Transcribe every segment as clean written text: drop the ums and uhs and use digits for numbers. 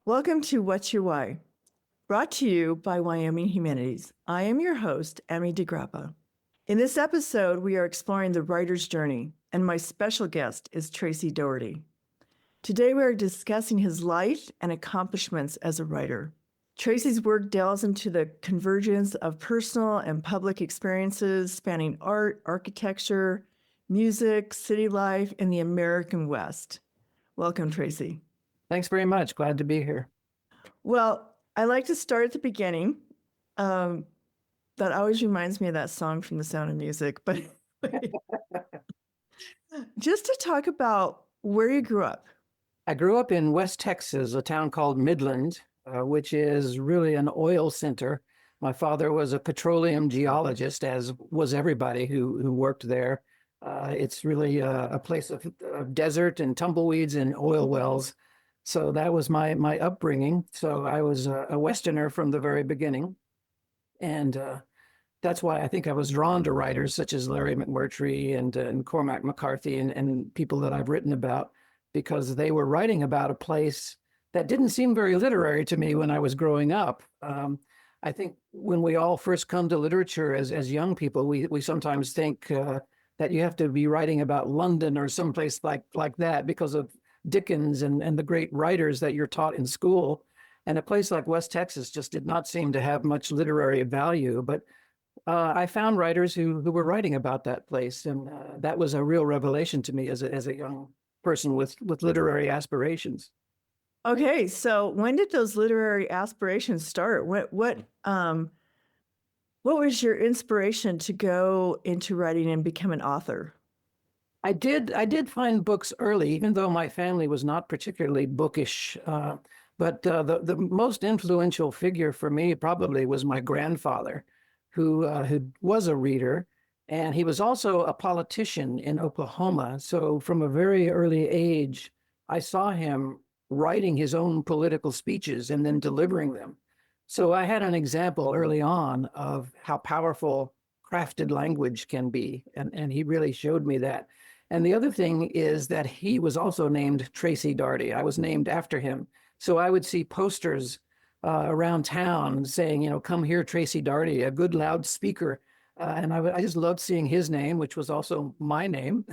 Welcome to What's Your Why, brought to you by Wyoming Humanities. I am your host, Emy DiGrappa. In this episode, we are exploring the writer's journey, and my special guest is Tracy Daugherty. Today, we are discussing his life and accomplishments as a writer. Tracy's work delves into the convergence of personal and public experiences spanning art, architecture, music, city life, and the American West. Welcome, Tracy. Thanks very much. Glad to be here. Well, I like to start at the beginning. That always reminds me of that song from The Sound of Music. But just to talk about where you grew up. I grew up in West Texas, a town called Midland, which is really an oil center. My father was a petroleum geologist, as was everybody who worked there. It's really a place of desert and tumbleweeds and oil wells. So that was my upbringing. So I was a Westerner from the very beginning. And that's why I think I was drawn to writers such as Larry McMurtry and Cormac McCarthy and people that I've written about, because they were writing about a place that didn't seem very literary to me when I was growing up. I think when we all first come to literature as young people, we sometimes think that you have to be writing about London or someplace like that because of Dickens and the great writers that you're taught in school. And a place like West Texas just did not seem to have much literary value. But I found writers who were writing about that place. And that was a real revelation to me as a young person with literary aspirations. Okay, so when did those literary aspirations start? What was your inspiration to go into writing and become an author? I did find books early, even though my family was not particularly bookish. But the most influential figure for me probably was my grandfather, who was a reader, and he was also a politician in Oklahoma. So from a very early age, I saw him writing his own political speeches and then delivering them. So I had an example early on of how powerful crafted language can be, and he really showed me that. And the other thing is that he was also named Tracy Daugherty. I was named after him. So I would see posters around town saying, come here, Tracy Daugherty, a good loud speaker. And I just loved seeing his name, which was also my name,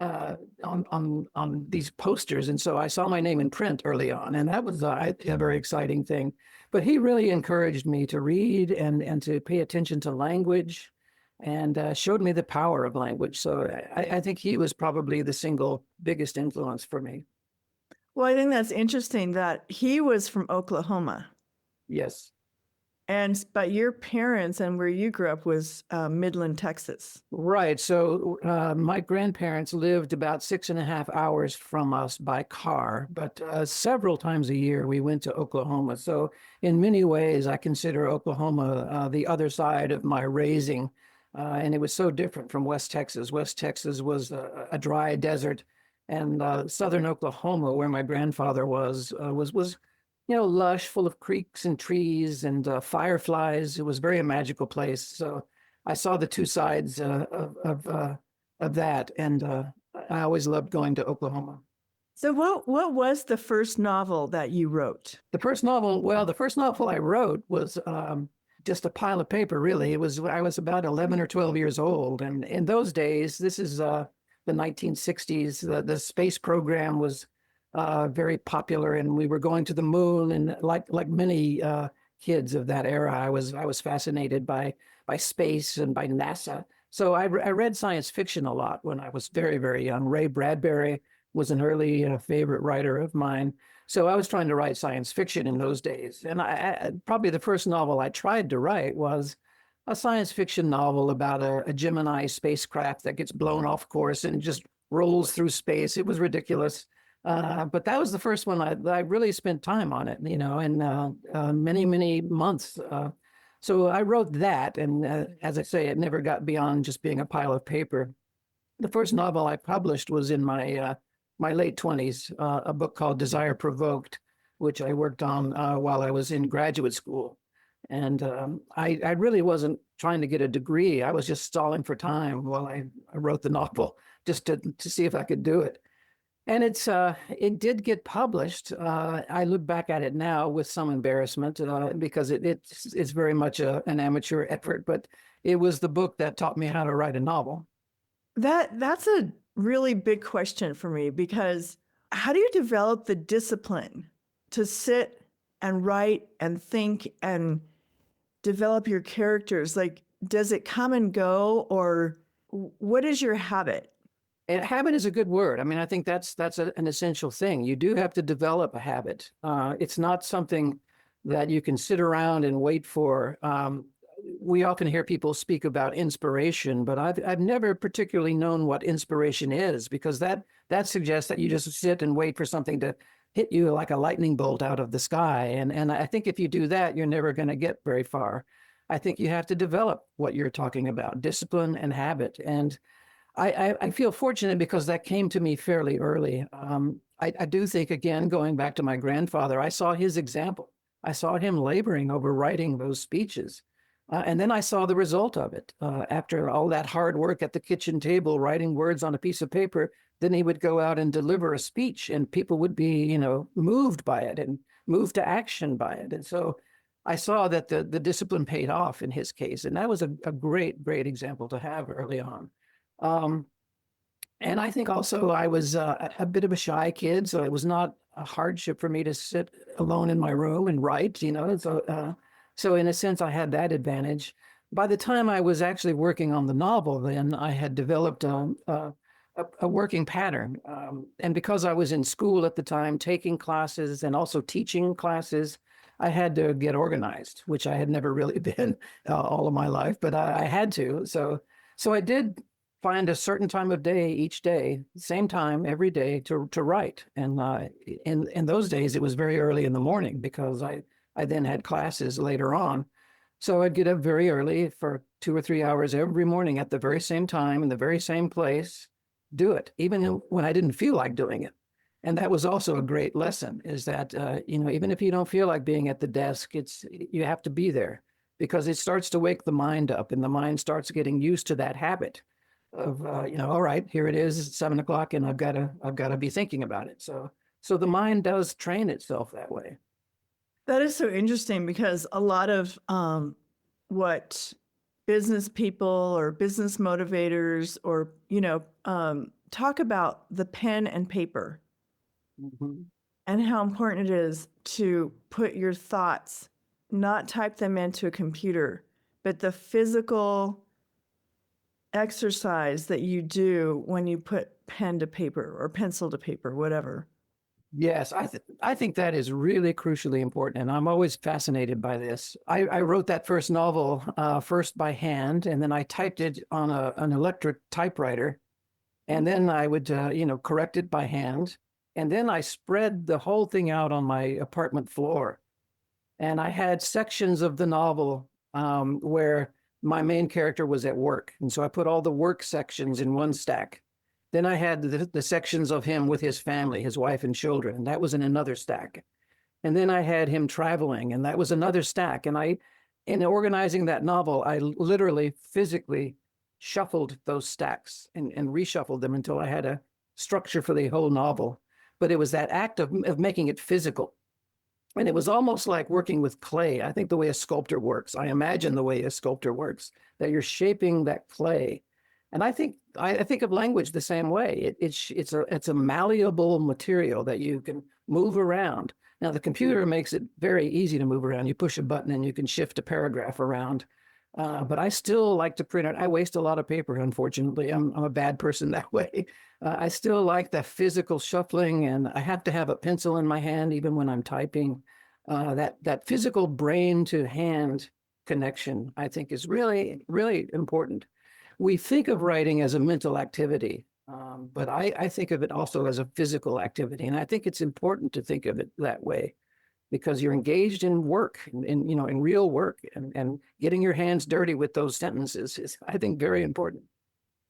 on these posters. And so I saw my name in print early on, and that was a very exciting thing. But he really encouraged me to read and to pay attention to language, and showed me the power of language. So I think he was probably the single biggest influence for me. Well, I think that's interesting that he was from Oklahoma. Yes. But your parents and where you grew up was Midland, Texas. Right. So my grandparents lived about 6.5 hours from us by car, but several times a year we went to Oklahoma. So in many ways, I consider Oklahoma the other side of my raising. And it was so different from West Texas. West Texas was a dry desert, and southern Oklahoma, where my grandfather was lush, full of creeks and trees and fireflies. It was very a magical place. So I saw the two sides of that, and I always loved going to Oklahoma. So what was the first novel that you wrote? The first novel I wrote was just a pile of paper, really. I was about 11 or 12 years old. And in those days, this is the 1960s, the space program was very popular, and we were going to the moon. And like many kids of that era, I was fascinated by space and by NASA. So I read science fiction a lot when I was very, very young. Ray Bradbury was an early favorite writer of mine. So I was trying to write science fiction in those days. And I probably the first novel I tried to write was a science fiction novel about a Gemini spacecraft that gets blown off course and just rolls through space. It was ridiculous. But that was the first one I really spent time on it, and many, many months. So I wrote that. And as I say, it never got beyond just being a pile of paper. The first novel I published was in my late 20s, a book called Desire Provoked, which I worked on while I was in graduate school. And I really wasn't trying to get a degree. I was just stalling for time while I wrote the novel, just to see if I could do it. And it did get published. I look back at it now with some embarrassment because it's very much an amateur effort, but it was the book that taught me how to write a novel. That's a really big question for me because how do you develop the discipline to sit and write and think and develop your characters? Like, does it come and go, or what is your habit? And habit is a good word. I mean, I think that's an essential thing. You do have to develop a habit. It's not something that you can sit around and wait for. We often hear people speak about inspiration, but I've never particularly known what inspiration is, because that suggests that you just sit and wait for something to hit you like a lightning bolt out of the sky. And I think if you do that, you're never going to get very far. I think you have to develop what you're talking about, discipline and habit. And I feel fortunate because that came to me fairly early. I do think, again, going back to my grandfather, I saw his example. I saw him laboring over writing those speeches. And then I saw the result of it. After all that hard work at the kitchen table, writing words on a piece of paper, then he would go out and deliver a speech, and people would be, moved by it and moved to action by it. And so I saw that the discipline paid off in his case. And that was a great, great example to have early on. And I think also I was a bit of a shy kid, so it was not a hardship for me to sit alone in my room and write, So in a sense, I had that advantage. By the time I was actually working on the novel, then I had developed a working pattern. And because I was in school at the time, taking classes and also teaching classes, I had to get organized, which I had never really been all of my life, but I had to. So I did find a certain time of day each day, same time every day to write. And in those days, it was very early in the morning because I then had classes later on. So I'd get up very early for 2 or 3 hours every morning at the very same time in the very same place, do it, even when I didn't feel like doing it. And that was also a great lesson, is that, even if you don't feel like being at the desk, you have to be there, because it starts to wake the mind up, and the mind starts getting used to that habit of, all right, here it is, it's 7 o'clock, and I've got to be thinking about it. So the mind does train itself that way. That is so interesting because a lot of what business people or business motivators or, talk about the pen and paper Mm-hmm. and how important it is to put your thoughts, not type them into a computer, but the physical exercise that you do when you put pen to paper or pencil to paper, whatever. Yes, I think that is really crucially important, and I'm always fascinated by this. I wrote that first novel first by hand, and then I typed it on an electric typewriter, and then I would correct it by hand, and then I spread the whole thing out on my apartment floor, and I had sections of the novel where my main character was at work, and so I put all the work sections in one stack. Then I had the sections of him with his family, his wife and children, and that was in another stack. And then I had him traveling, and that was another stack. And in organizing that novel, I literally physically shuffled those stacks and reshuffled them until I had a structure for the whole novel. But it was that act of making it physical. And it was almost like working with clay. I think the way a sculptor works, I imagine the way a sculptor works, that you're shaping that clay. And I think of language the same way. It's a malleable material that you can move around. Now, the computer makes it very easy to move around. You push a button and you can shift a paragraph around. But I still like to print it. I waste a lot of paper, unfortunately. I'm a bad person that way. I still like the physical shuffling, and I have to have a pencil in my hand even when I'm typing. That physical brain to hand connection, I think, is really, really important. We think of writing as a mental activity, but I think of it also as a physical activity. And I think it's important to think of it that way, because you're engaged in work, in real work, and getting your hands dirty with those sentences is, I think, very important.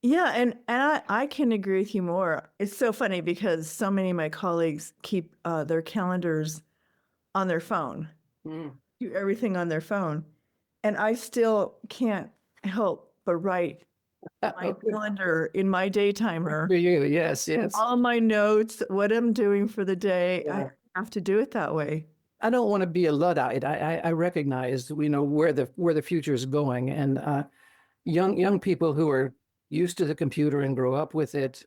Yeah, and I can agree with you more. It's so funny because so many of my colleagues keep their calendars on their phone, do everything on their phone. And I still can't help but write my calendar, in my day timer, For you, yes, yes. all my notes, what I'm doing for the day. Yeah. I have to do it that way. I don't want to be a Luddite. I recognize where the future is going, and young people who are used to the computer and grow up with it,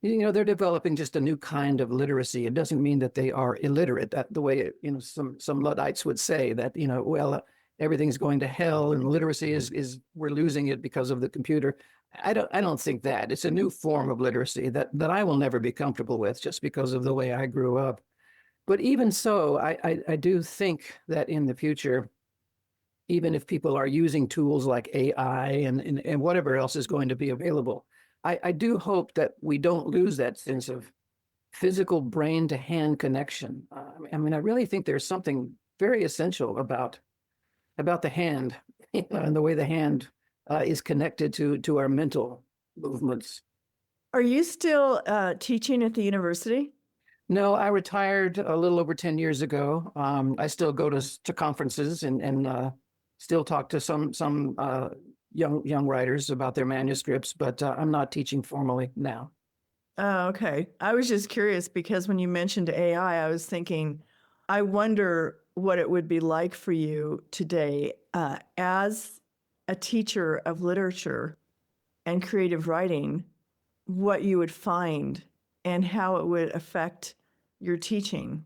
they're developing just a new kind of literacy. It doesn't mean that they are illiterate. That the way some Luddites would say that everything's going to hell and literacy is we're losing it because of the computer. I don't think that. It's a new form of literacy that I will never be comfortable with just because of the way I grew up. But even so, I do think that in the future, even if people are using tools like AI and whatever else is going to be available, I do hope that we don't lose that sense of physical brain to hand connection. I mean, I really think there's something very essential about the hand and the way the hand is connected to our mental movements. Are you still teaching at the university? No, I retired a little over 10 years ago. I still go to conferences and still talk to some young writers about their manuscripts, but I'm not teaching formally now. Oh, okay. I was just curious because when you mentioned AI, I was thinking, I wonder what it would be like for you today as a teacher of literature and creative writing, what you would find and how it would affect your teaching.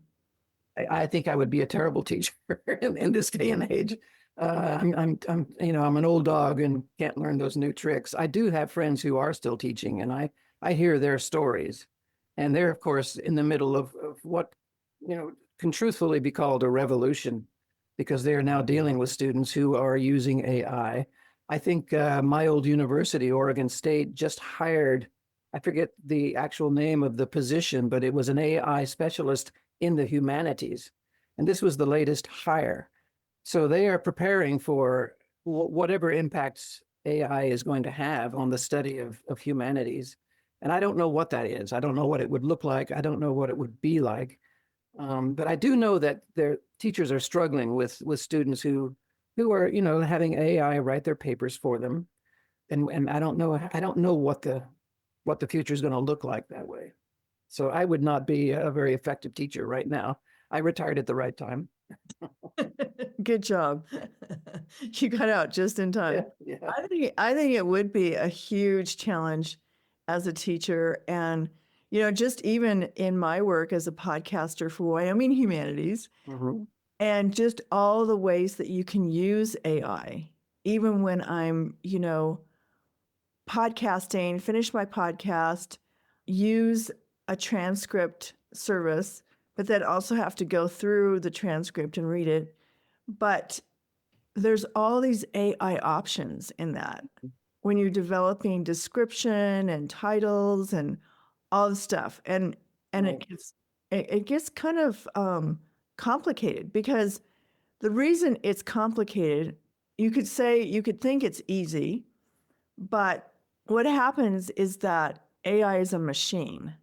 I think I would be a terrible teacher in this day and age. I'm an old dog and can't learn those new tricks. I do have friends who are still teaching, and I hear their stories, and they're of course in the middle of what can truthfully be called a revolution, because they are now dealing with students who are using AI. I think my old university, Oregon State, just hired, I forget the actual name of the position, but it was an AI specialist in the humanities, and this was the latest hire. So they are preparing for whatever impacts AI is going to have on the study of humanities. And I don't know what that is. I don't know what it would look like. I don't know what it would be like. But I do know that their teachers are struggling with students who are, having AI write their papers for them. And I don't know what the future is going to look like that way. So I would not be a very effective teacher right now. I retired at the right time. Good job. You got out just in time. Yeah. I think it would be a huge challenge as a teacher. And, just even in my work as a podcaster for Wyoming Humanities, Mhm. and just all the ways that you can use AI, even when I'm, podcasting, finish my podcast, use a transcript service, but then also have to go through the transcript and read it. But there's all these AI options in that when you're developing description and titles and all the stuff. And Right. it gets kind of complicated because the reason it's complicated, you could think it's easy, but what happens is that AI is a machine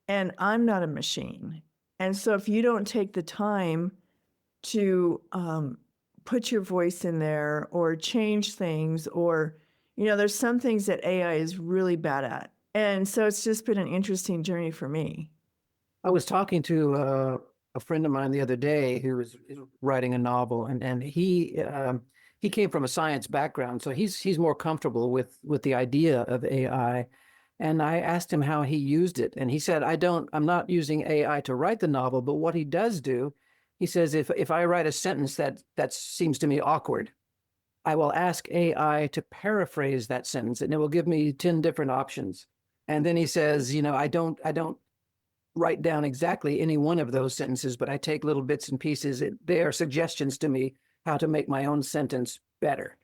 and I'm not a machine. And so if you don't take the time to put your voice in there or change things, or, there's some things that AI is really bad at. And so it's just been an interesting journey for me. I was talking to a friend of mine the other day who is writing a novel, and he came from a science background, so he's more comfortable with the idea of AI. And I asked him how he used it, and he said, I'm not using AI to write the novel, but what he does do, he says, if I write a sentence that seems to me awkward, I will ask AI to paraphrase that sentence, and it will give me 10 different options. And then he says, I don't write down exactly any one of those sentences, but I take little bits and pieces. They are suggestions to me how to make my own sentence better.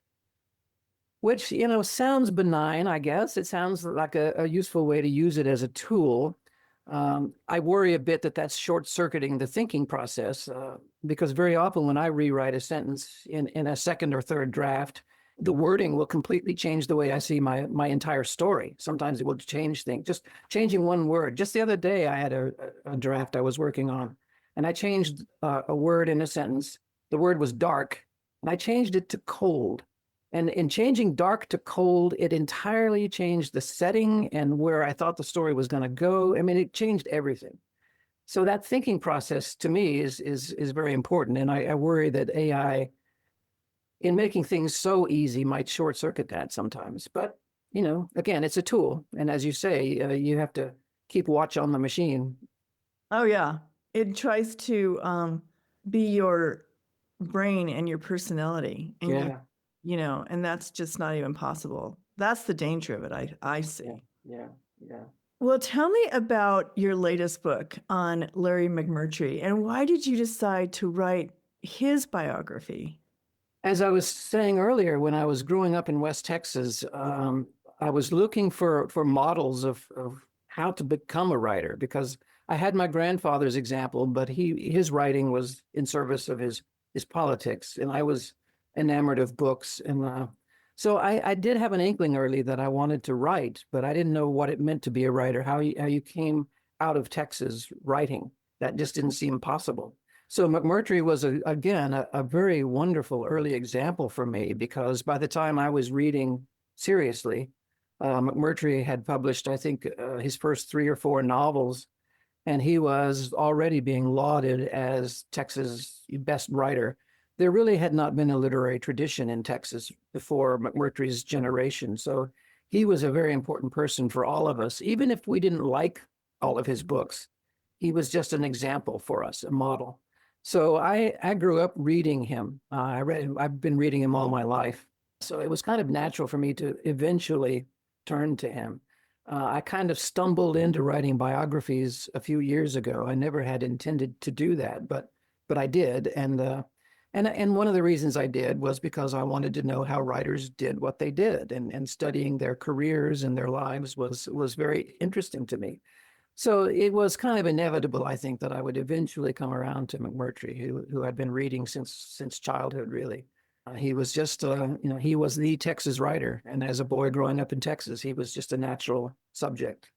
Which, sounds benign, I guess. It sounds like a useful way to use it as a tool. I worry a bit that that's short-circuiting the thinking process, because very often when I rewrite a sentence in a second or third draft, the wording will completely change the way I see my entire story. Sometimes it will change things, just changing one word. Just the other day, I had a draft I was working on, and I changed a word in a sentence. The word was dark, and I changed it to cold. And in changing dark to cold, it entirely changed the setting and where I thought the story was going to go. I mean, it changed everything. So that thinking process to me is very important. And I worry that AI, in making things so easy, might short circuit that sometimes. But, again, it's a tool. And as you say, you have to keep watch on the machine. Oh, yeah. It tries to be your brain and your personality. And and that's just not even possible. That's the danger of it, I see. Yeah. Well, tell me about your latest book on Larry McMurtry, and why did you decide to write his biography? As I was saying earlier, when I was growing up in West Texas, I was looking for models of how to become a writer, because I had my grandfather's example, but his writing was in service of his politics, and I was enamored of books. And so I did have an inkling early that I wanted to write, but I didn't know what it meant to be a writer, how you came out of Texas writing. That just didn't seem possible. So McMurtry was, again, a very wonderful early example for me, because by the time I was reading seriously, McMurtry had published, I think, his first 3 or 4 novels, and he was already being lauded as Texas' best writer. There really had not been a literary tradition in Texas before McMurtry's generation. So he was a very important person for all of us. Even if we didn't like all of his books, he was just an example for us, a model. So I grew up reading him. I've been reading him all my life. So it was kind of natural for me to eventually turn to him. I kind of stumbled into writing biographies a few years ago. I never had intended to do that, but I did. And one of the reasons I did was because I wanted to know how writers did what they did, and studying their careers and their lives was very interesting to me. So it was kind of inevitable, I think, that I would eventually come around to McMurtry, who I'd been reading since childhood, really. He was just, he was the Texas writer. And as a boy growing up in Texas, he was just a natural subject.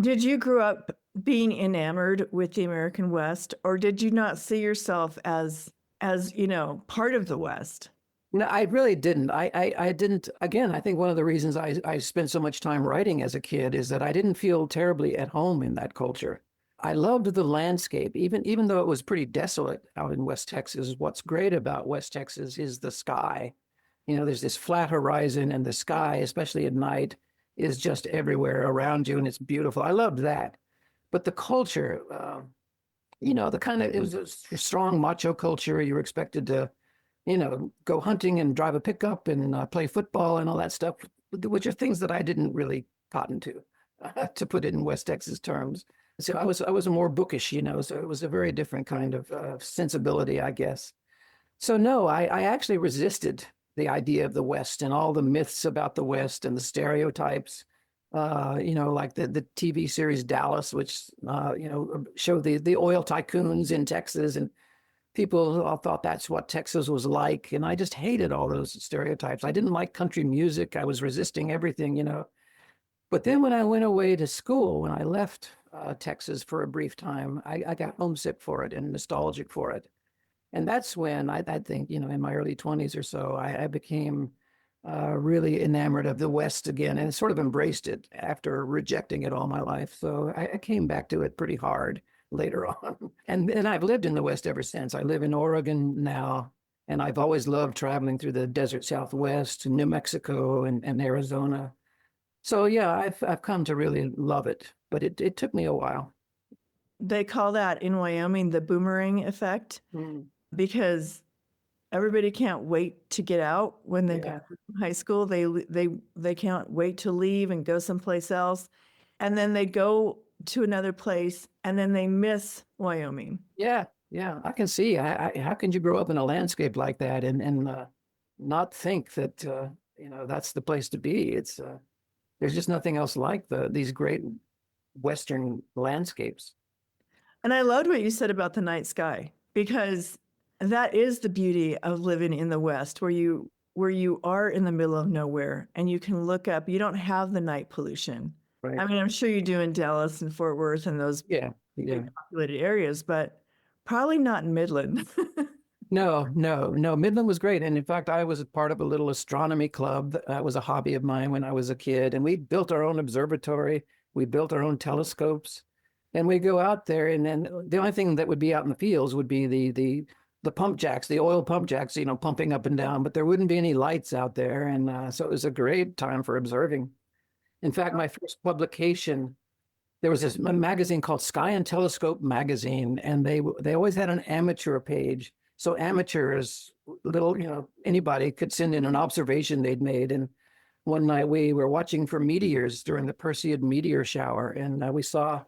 Did you grow up being enamored with the American West, or did you not see yourself as part of the West? No, I really didn't. I didn't. Again, I think one of the reasons I spent so much time writing as a kid is that I didn't feel terribly at home in that culture. I loved the landscape, even though it was pretty desolate out in West Texas. What's great about West Texas is the sky. There's this flat horizon, and the sky, especially at night, is just everywhere around you, and it's beautiful. I loved that. But the culture, it was a strong macho culture. You were expected to go hunting and drive a pickup and play football and all that stuff, which are things that I didn't really cotton to put it in West Texas terms. So I was more bookish, so it was a very different kind of sensibility, I guess. So no, I actually resisted the idea of the West and all the myths about the West and the stereotypes, like the TV series Dallas, which, showed the oil tycoons in Texas, and people all thought that's what Texas was like. And I just hated all those stereotypes. I didn't like country music. I was resisting everything. But then when I went away to school, when I left Texas for a brief time, I got homesick for it and nostalgic for it. And that's when I think, in my early 20s or so, I became really enamored of the West again, and sort of embraced it after rejecting it all my life. So I came back to it pretty hard later on. And I've lived in the West ever since. I live in Oregon now, and I've always loved traveling through the desert Southwest, New Mexico, and Arizona. So yeah, I've come to really love it, but it took me a while. They call that in Wyoming the boomerang effect, because everybody can't wait to get out when they go to high school. They can't wait to leave and go someplace else, and then they go to another place, and then they miss Wyoming. Yeah, I can see. How can you grow up in a landscape like that and not think that that's the place to be? It's there's just nothing else like these great Western landscapes. And I loved what you said about the night sky, because that is the beauty of living in the West, where you are in the middle of nowhere and you can look up. You don't have the night pollution. Right. I mean, I'm sure you do in Dallas and Fort Worth and those Yeah. populated areas, but probably not in Midland. No. Midland was great. And in fact, I was a part of a little astronomy club. That was a hobby of mine when I was a kid. And we built our own observatory. We built our own telescopes. And we go out there, and then the only thing that would be out in the fields would be the pump jacks, the oil pump jacks, pumping up and down, but there wouldn't be any lights out there. And so it was a great time for observing. In fact, my first publication, there was this magazine called Sky and Telescope magazine, and they always had an amateur page. So amateurs, anybody could send in an observation they'd made. And one night we were watching for meteors during the Perseid meteor shower, and we saw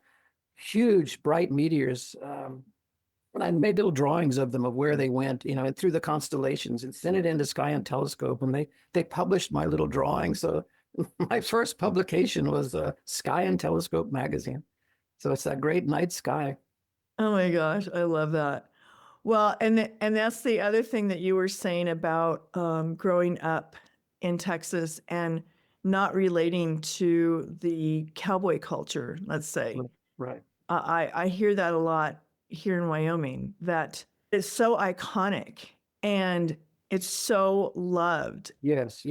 huge bright meteors. And I made little drawings of them, of where they went, through the constellations, and sent it into Sky and Telescope, and they published my little drawings. So my first publication was Sky and Telescope magazine. So it's that great night sky. Oh my gosh, I love that. Well, and that's the other thing that you were saying about growing up in Texas and not relating to the cowboy culture, let's say. Right. I hear that a lot here in Wyoming, that it's so iconic and it's so loved. Yes.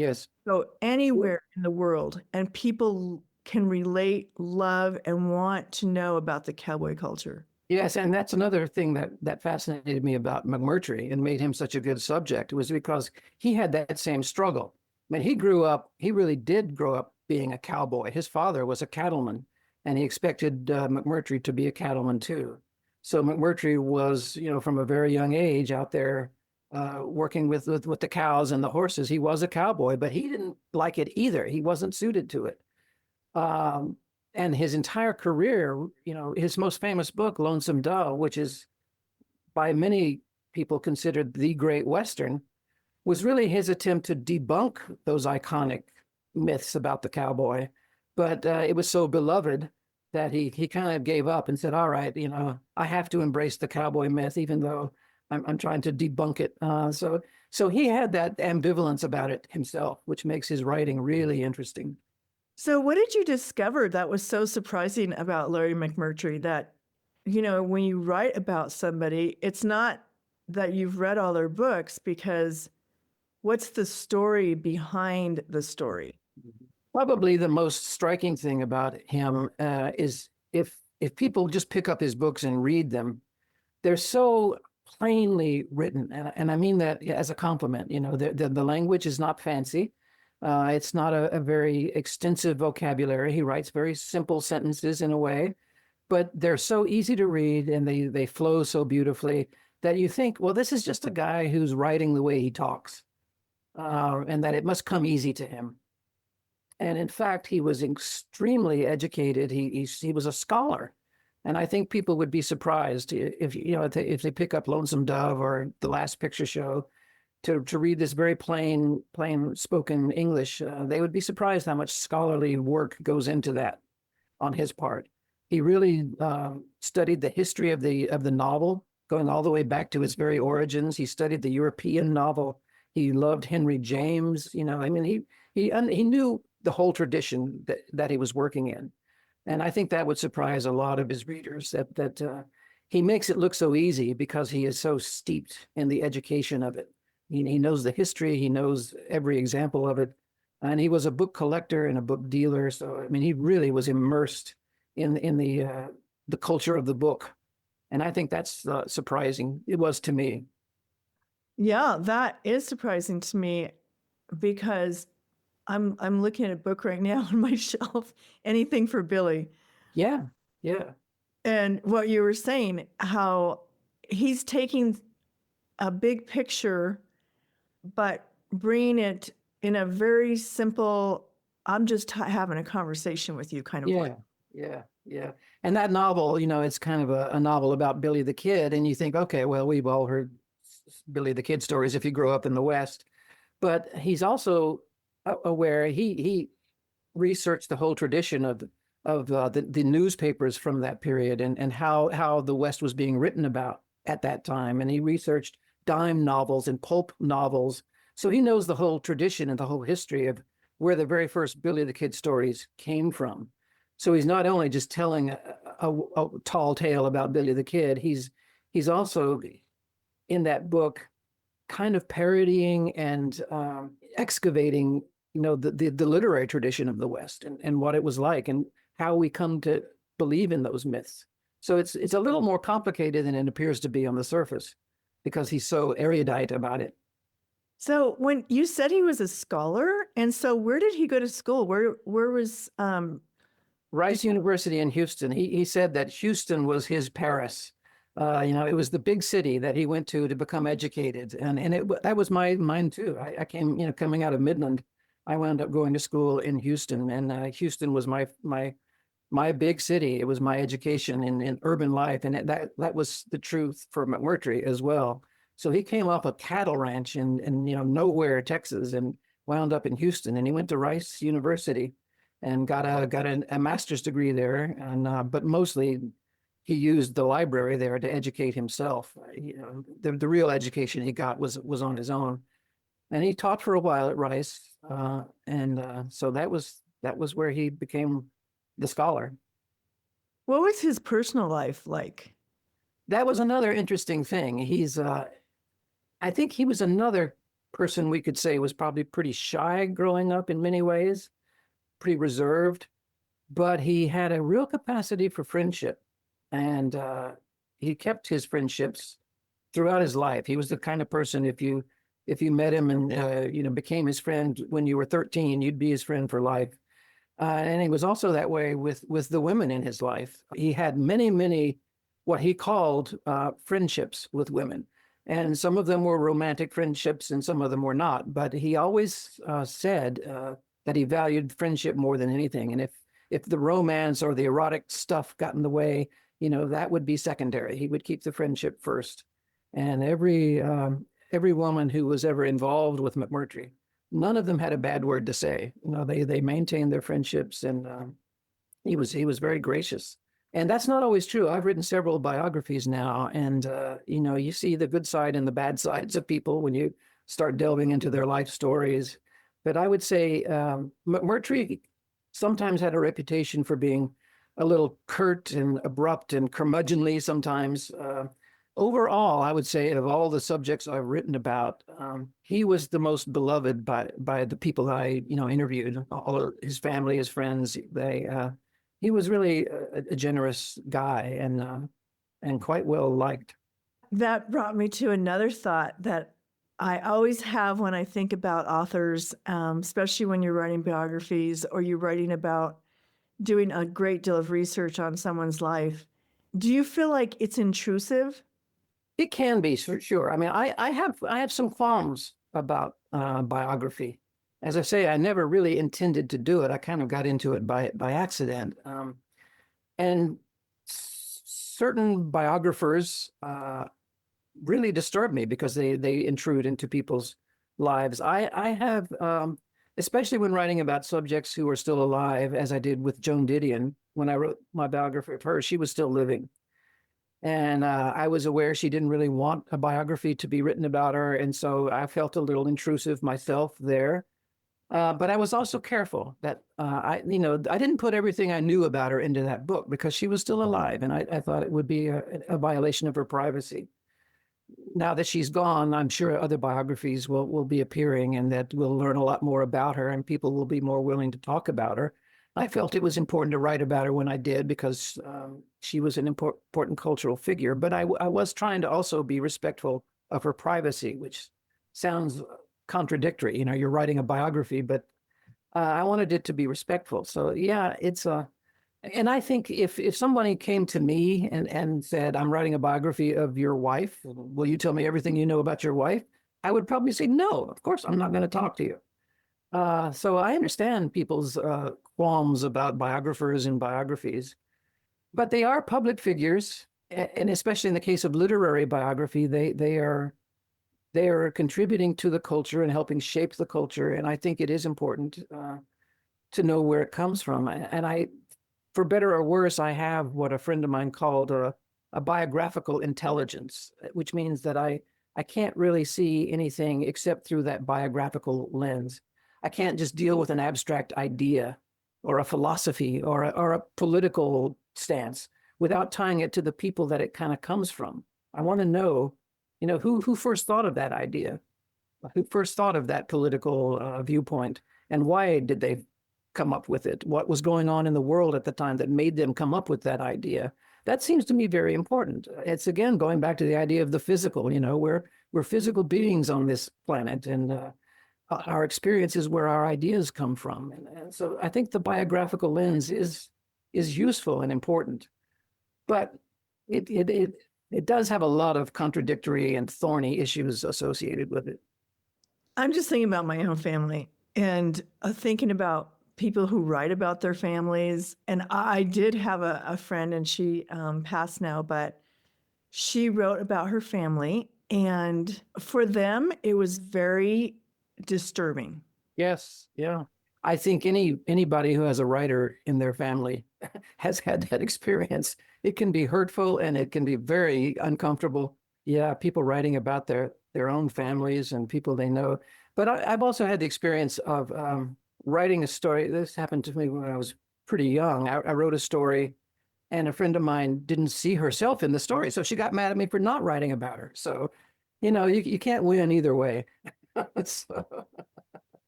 So anywhere in the world, and people can relate, love, and want to know about the cowboy culture. Yes, and that's another thing that fascinated me about McMurtry and made him such a good subject, was because he had that same struggle. I mean, he really did grow up being a cowboy. His father was a cattleman, and he expected McMurtry to be a cattleman too. So McMurtry was, from a very young age out there working with the cows and the horses. He was a cowboy, but he didn't like it either. He wasn't suited to it. And his entire career, his most famous book, Lonesome Dove, which is by many people considered the great Western, was really his attempt to debunk those iconic myths about the cowboy. But it was so beloved that he kind of gave up and said, all right, I have to embrace the cowboy myth, even though I'm trying to debunk it. So he had that ambivalence about it himself, which makes his writing really interesting. So what did you discover that was so surprising about Larry McMurtry, that, when you write about somebody, it's not that you've read all their books, because what's the story behind the story? Probably the most striking thing about him is if people just pick up his books and read them, they're so plainly written. And I mean that as a compliment. The language is not fancy. It's not a very extensive vocabulary. He writes very simple sentences in a way, but they're so easy to read, and they flow so beautifully that you think, well, this is just a guy who's writing the way he talks, and that it must come easy to him. And in fact, he was extremely educated. He was a scholar. And I think people would be surprised if they pick up Lonesome Dove or The Last Picture Show to read this very plain spoken English. They would be surprised how much scholarly work goes into that on his part. He really studied the history of the novel, going all the way back to its very origins. He studied the European novel. He loved Henry James. He knew the whole tradition that he was working in. And I think that would surprise a lot of his readers, that he makes it look so easy because he is so steeped in the education of it. He knows the history, he knows every example of it. And he was a book collector and a book dealer. So, he really was immersed in the culture of the book. And I think that's surprising. It was to me. Yeah, that is surprising to me, because I'm looking at a book right now on my shelf, Anything for Billy. Yeah. And what you were saying, how he's taking a big picture, but bringing it in a very simple, I'm just having a conversation with you kind of way. Yeah. And that novel, it's kind of a novel about Billy the Kid. And you think, okay, well, we've all heard Billy the Kid stories if you grow up in the West. But he's also aware, he researched the whole tradition of the newspapers from that period, and how the West was being written about at that time. And he researched dime novels and pulp novels. So he knows the whole tradition and the whole history of where the very first Billy the Kid stories came from. So he's not only just telling a tall tale about Billy the Kid, he's also, in that book, kind of parodying and excavating, the literary tradition of the West and what it was like and how we come to believe in those myths. So it's a little more complicated than it appears to be on the surface because he's so erudite about it. So when you said he was a scholar, and so where did he go to school? Where was Rice University in Houston. He said that Houston was his Paris. It was the big city that he went to become educated, and that was mine too. I came, coming out of Midland, I wound up going to school in Houston, and Houston was my big city. It was my education in urban life, and that was the truth for McMurtry as well. So he came off a cattle ranch in nowhere, Texas, and wound up in Houston, and he went to Rice University and got a master's degree there, and but mostly he used the library there to educate himself. The real education he got was on his own, and he taught for a while at Rice, and so that was where he became the scholar. what was his personal life like? That was another interesting thing. I think he was another person we could say was probably pretty shy growing up in many ways, pretty reserved, but he had a real capacity for friendship, and he kept his friendships throughout his life. He was the kind of person if you met him and became his friend when you were 13, you'd be his friend for life. And he was also that way with the women in his life. He had many what he called friendships with women. And some of them were romantic friendships and some of them were not. But he always said that he valued friendship more than anything. And if the romance or the erotic stuff got in the way, that would be secondary. He would keep the friendship first. And every woman who was ever involved with McMurtry, none of them had a bad word to say. They maintained their friendships, and he was very gracious. And that's not always true. I've written several biographies now, and you see the good side and the bad sides of people when you start delving into their life stories. But I would say McMurtry sometimes had a reputation for being a little curt and abrupt and curmudgeonly sometimes. Overall, I would say of all the subjects I've written about, he was the most beloved by the people I interviewed. All of his family, his friends, he was really a generous guy and quite well liked. That brought me to another thought that I always have when I think about authors, especially when you're writing biographies or you're writing about doing a great deal of research on someone's life. Do you feel like it's intrusive? It can be, for sure. I mean, I have some qualms about biography. As I say, I never really intended to do it. I kind of got into it by accident. And certain biographers really disturb me because they intrude into people's lives. I have, especially when writing about subjects who are still alive, as I did with Joan Didion, when I wrote my biography of her, she was still living. And I was aware she didn't really want a biography to be written about her. And so I felt a little intrusive myself there. But I was also careful that I didn't put everything I knew about her into that book because she was still alive. And I thought it would be a violation of her privacy. Now that she's gone, I'm sure other biographies will be appearing and that we'll learn a lot more about her and people will be more willing to talk about her. I felt it was important to write about her when I did because she was an important cultural figure, but I was trying to also be respectful of her privacy, which sounds contradictory. You're writing a biography, but I wanted it to be respectful. So yeah, and I think if somebody came to me and said, I'm writing a biography of your wife, will you tell me everything you know about your wife? I would probably say, no, of course, I'm not going to talk to you. So I understand people's qualms about biographers and biographies, but they are public figures, and especially in the case of literary biography, they are contributing to the culture and helping shape the culture. And I think it is important to know where it comes from. And for better or worse, I have what a friend of mine called a biographical intelligence, which means that I can't really see anything except through that biographical lens. I can't just deal with an abstract idea or a philosophy or a political stance without tying it to the people that it kind of comes from. I want to know, who first thought of that idea? Who first thought of that political viewpoint? And why did they come up with it? What was going on in the world at the time that made them come up with that idea? That seems to me very important. It's, again, going back to the idea of the physical. We're physical beings on this planet, and our experience is where our ideas come from. And so I think the biographical lens is useful and important, but it does have a lot of contradictory and thorny issues associated with it. I'm just thinking about my own family and thinking about people who write about their families. And I did have a friend, and she passed now, but she wrote about her family. And for them, it was very disturbing. Yes, yeah. I think anybody who has a writer in their family has had that experience. It can be hurtful and it can be very uncomfortable. Yeah, people writing about their own families and people they know. But I've also had the experience of writing a story. This happened to me when I was pretty young. I wrote a story, and a friend of mine didn't see herself in the story, so she got mad at me for not writing about her. So, you can't win either way.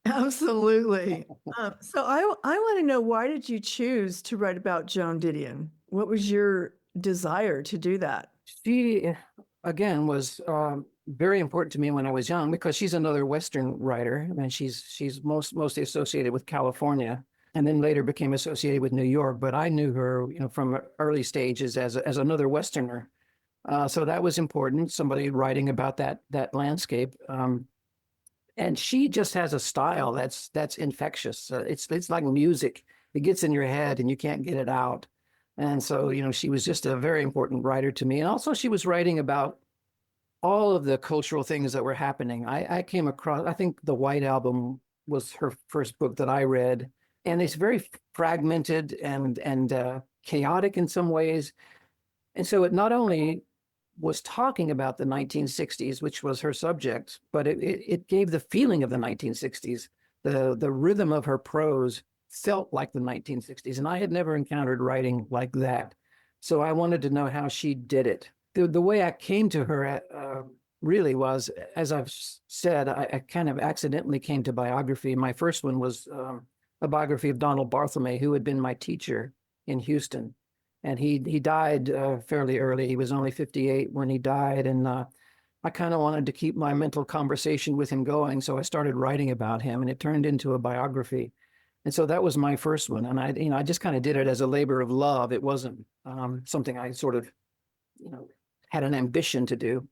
Absolutely. So I want to know, why did you choose to write about Joan Didion? What was your desire to do that? She, again, was very important to me when I was young, because she's another Western writer. I mean, she's mostly associated with California, and then later became associated with New York. But I knew her, from early stages as another Westerner. So that was important. Somebody writing about that landscape. And she just has a style that's infectious. It's like music. It gets in your head and you can't get it out. And so, she was just a very important writer to me. And also, she was writing about all of the cultural things that were happening. I came across, I think The White Album was her first book that I read. And it's very fragmented and chaotic in some ways. And so it not only was talking about the 1960s, which was her subject, but it gave the feeling of the 1960s. The rhythm of her prose felt like the 1960s, and I had never encountered writing like that. So I wanted to know how she did it. The way I came to her really was, as I've said, I kind of accidentally came to biography. My first one was a biography of Donald Barthelme, who had been my teacher in Houston. And he died fairly early. He was only 58 when he died. And I kind of wanted to keep my mental conversation with him going. So I started writing about him, and it turned into a biography. And so that was my first one. And I just kind of did it as a labor of love. It wasn't something I sort of, had an ambition to do.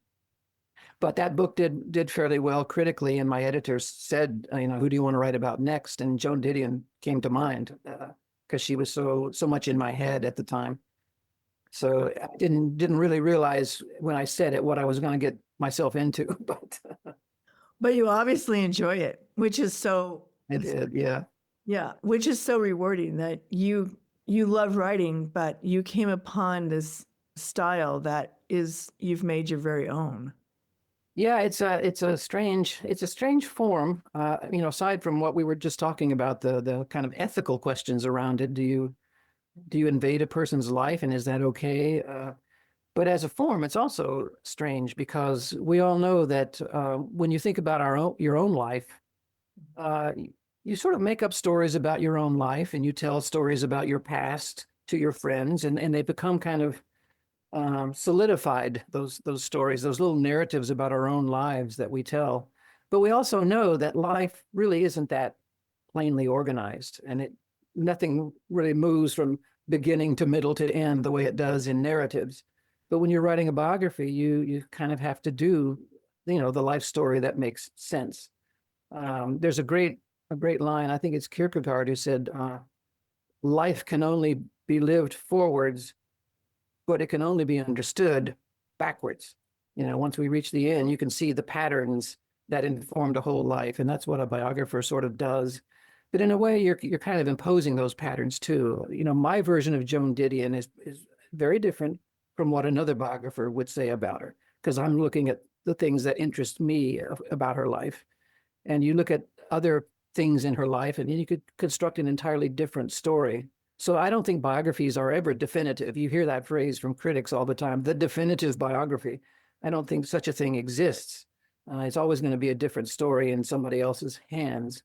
But that book did fairly well critically. And my editors said, who do you want to write about next? And Joan Didion came to mind. Because she was so much in my head at the time. So I didn't really realize when I said it what I was going to get myself into. But you obviously enjoy it, which is so. I did, yeah. Yeah, which is so rewarding, that you love writing, but you came upon this style that you've made your very own. Yeah, it's a strange form. Aside from what we were just talking about, the kind of ethical questions around it. Do you invade a person's life, and is that okay? But as a form, it's also strange, because we all know that when you think about your own life, you sort of make up stories about your own life, and you tell stories about your past to your friends, and they become kind of solidified, those stories, those little narratives about our own lives that we tell. But we also know that life really isn't that plainly organized, and nothing really moves from beginning to middle to end the way it does in narratives. But when you're writing a biography, you kind of have to do, the life story that makes sense. There's a great line, I think it's Kierkegaard, who said, life can only be lived forwards, but it can only be understood backwards. Once we reach the end, you can see the patterns that informed a whole life. And that's what a biographer sort of does. But in a way, you're kind of imposing those patterns too. My version of Joan Didion is very different from what another biographer would say about her, because I'm looking at the things that interest me about her life. And you look at other things in her life, and you could construct an entirely different story. So I don't think biographies are ever definitive. You hear that phrase from critics all the time, the definitive biography. I don't think such a thing exists. It's always going to be a different story in somebody else's hands.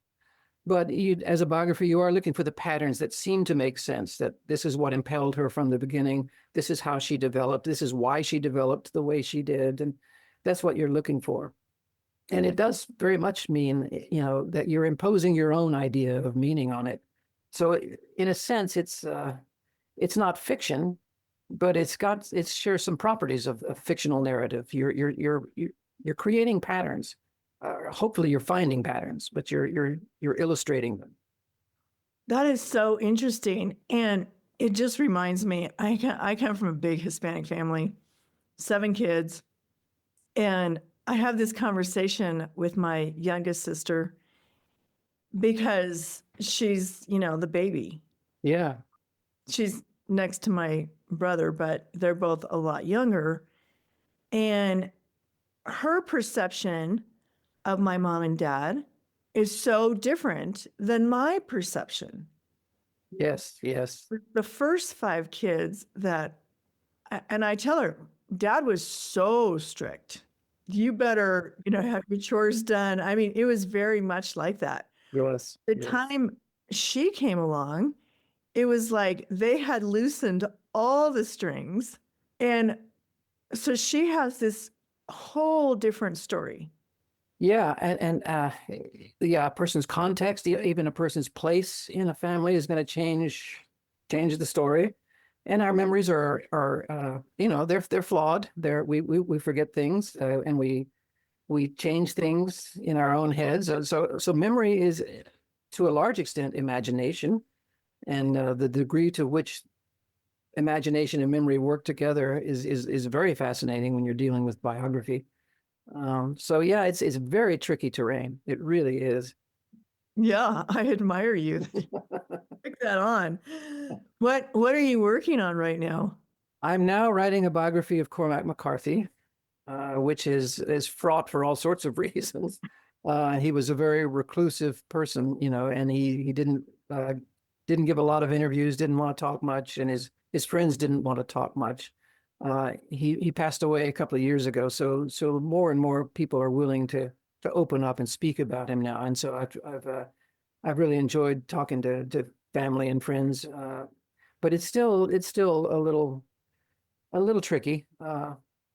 But you, as a biographer, you are looking for the patterns that seem to make sense, that this is what impelled her from the beginning. This is how she developed. This is why she developed the way she did. And that's what you're looking for. And it does very much mean, that you're imposing your own idea of meaning on it. So in a sense, it's not fiction, but it shares some properties of fictional narrative. You're creating patterns. Hopefully you're finding patterns, but you're illustrating them. That is so interesting. And it just reminds me, I come from a big Hispanic family, 7 kids. And I have this conversation with my youngest sister because she's, the baby. Yeah. She's next to my brother, but they're both a lot younger. And her perception of my mom and dad is so different than my perception. Yes, yes. The first 5 kids and I tell her, Dad was so strict. You better, have your chores done. I mean, it was very much like that. Yes. The time she came along, it was like they had loosened all the strings. And so she has this whole different story. Yeah, and a person's context, even a person's place in a family is going to change the story. And our memories are they're flawed. We forget things, and we change things in our own heads. So memory is, to a large extent, imagination, and the degree to which imagination and memory work together is very fascinating when you're dealing with biography. So yeah, it's very tricky terrain. It really is. Yeah, I admire you. Take that on. What are you working on right now? I'm now writing a biography of Cormac McCarthy, which is fraught for all sorts of reasons. He was a very reclusive person, and he didn't give a lot of interviews, didn't want to talk much, and his friends didn't want to talk much. He passed away a couple of years ago, so more and more people are willing to open up and speak about him now, and so I've really enjoyed talking to family and friends, but it's still a little tricky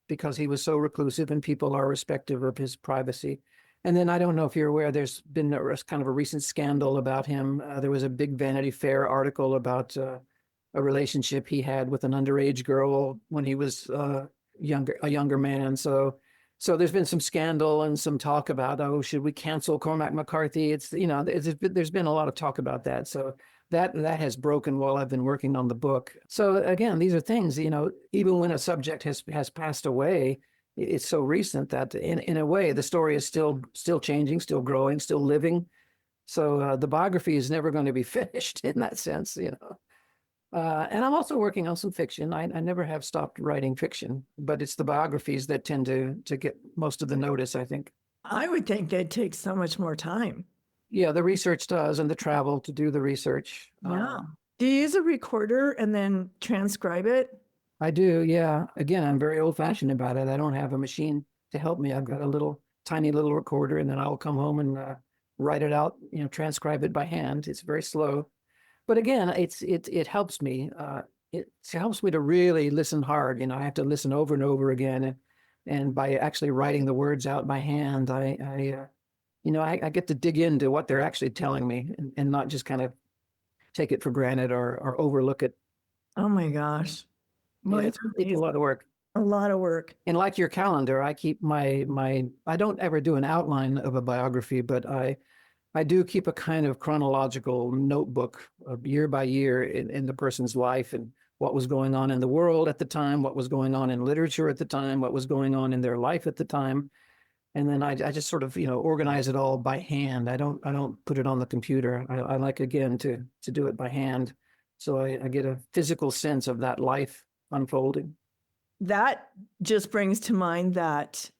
because he was so reclusive, and people are respective of his privacy. And then I don't know if you're aware, there's been kind of a recent scandal about him. There was a big Vanity Fair article about a relationship he had with an underage girl when he was a younger man. So there's been some scandal and some talk about, oh, should we cancel Cormac McCarthy? There's been a lot of talk about that. So that has broken while I've been working on the book. So again, these are things, even when a subject has passed away, it's so recent that in a way the story is still changing, still growing, still living. So the biography is never going to be finished in that sense, And I'm also working on some fiction. I never have stopped writing fiction, but it's the biographies that tend to get most of the notice, I think. I would think that takes so much more time. Yeah, the research does, and the travel to do the research. Yeah. Do you use a recorder and then transcribe it? I do, yeah. Again, I'm very old-fashioned about it. I don't have a machine to help me. I've got a tiny little recorder, and then I'll come home and write it out, transcribe it by hand. It's very slow. But again, it helps me. It helps me to really listen hard. I have to listen over and over again, and by actually writing the words out by hand, I get to dig into what they're actually telling me, and not just kind of take it for granted or overlook it. Oh my gosh! Well, it's a lot of work. A lot of work. And like your calendar, I keep my I don't ever do an outline of a biography, but I do keep a kind of chronological notebook of year by year in the person's life, and what was going on in the world at the time, what was going on in literature at the time, what was going on in their life at the time. And then I just sort of, organize it all by hand. I don't put it on the computer. I like, again, to do it by hand. So I get a physical sense of that life unfolding. That just brings to mind that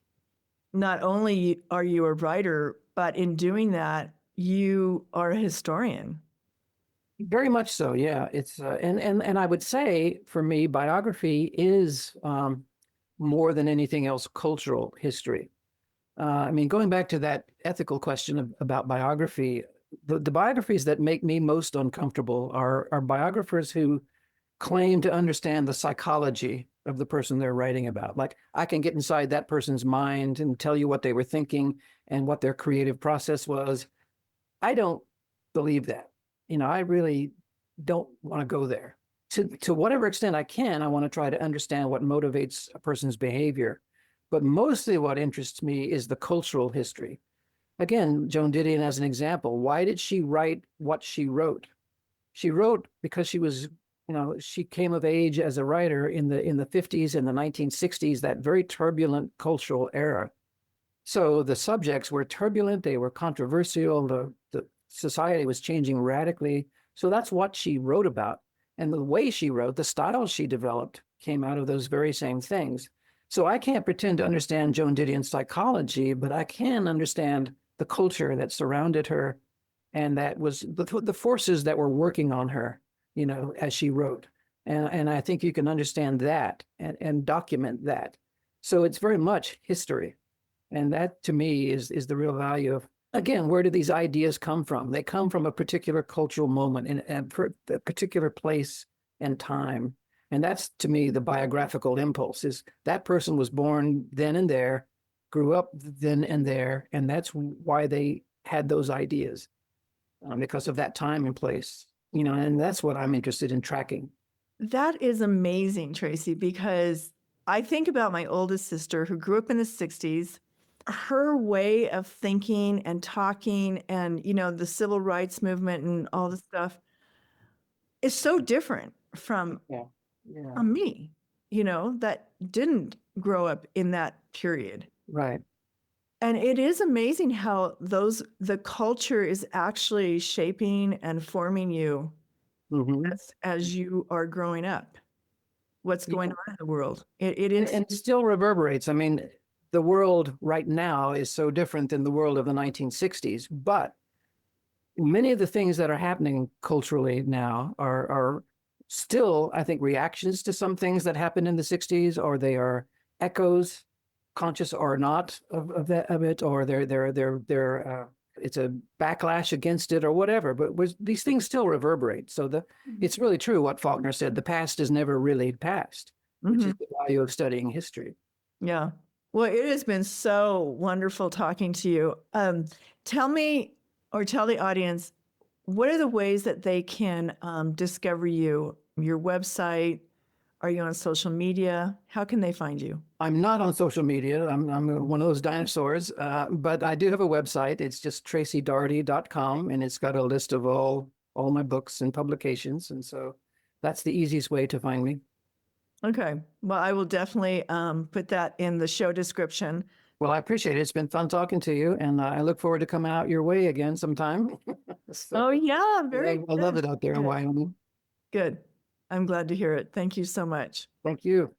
not only are you a writer, but in doing that, you are a historian. Very much so, yeah. It's and I would say for me, biography is more than anything else, cultural history. I mean, going back to that ethical question about biography, the biographies that make me most uncomfortable are biographers who claim to understand the psychology of the person they're writing about. Like, I can get inside that person's mind and tell you what they were thinking and what their creative process was. I don't believe that. I really don't want to go there. To whatever extent I can, I want to try to understand what motivates a person's behavior. But mostly what interests me is the cultural history. Again, Joan Didion as an example, why did she write what she wrote? She wrote because she came of age as a writer in the 50s and the 1960s, that very turbulent cultural era. So the subjects were turbulent, they were controversial, the society was changing radically. So that's what she wrote about. And the way she wrote, the style she developed, came out of those very same things. So I can't pretend to understand Joan Didion's psychology, but I can understand the culture that surrounded her, and that was the forces that were working on her, as she wrote. And I think you can understand that and document that. So it's very much history. And that, to me, is the real value of, again, where do these ideas come from? They come from a particular cultural moment in a particular place and time. And that's, to me, the biographical impulse, is that person was born then and there, grew up then and there, and that's why they had those ideas, because of that time and place, and that's what I'm interested in tracking. That is amazing, Tracy, because I think about my oldest sister who grew up in the 60s. Her way of thinking and talking and, the civil rights movement and all this stuff is so different from me, that didn't grow up in that period. Right. And it is amazing how the culture is actually shaping and forming you as you are growing up. What's going on in the world? It is, and it still reverberates. I mean, the world right now is so different than the world of the 1960s, but many of the things that are happening culturally now are still, I think, reactions to some things that happened in the 60s, or they are echoes, conscious or not, of it, or they're it's a backlash against it or whatever. But these things still reverberate. So it's really true what Faulkner said: the past is never really past, which is the value of studying history. Yeah. Well, it has been so wonderful talking to you. Tell me, or tell the audience, what are the ways that they can discover you? Your website? Are you on social media? How can they find you? I'm not on social media. I'm one of those dinosaurs, but I do have a website. It's just tracydaugherty.com, and it's got a list of all my books and publications. And so that's the easiest way to find me. Okay. Well, I will definitely put that in the show description. Well, I appreciate it. It's been fun talking to you, and I look forward to coming out your way again sometime. Oh, yeah. Very I love it out there in Wyoming. Good. I'm glad to hear it. Thank you so much. Thank you.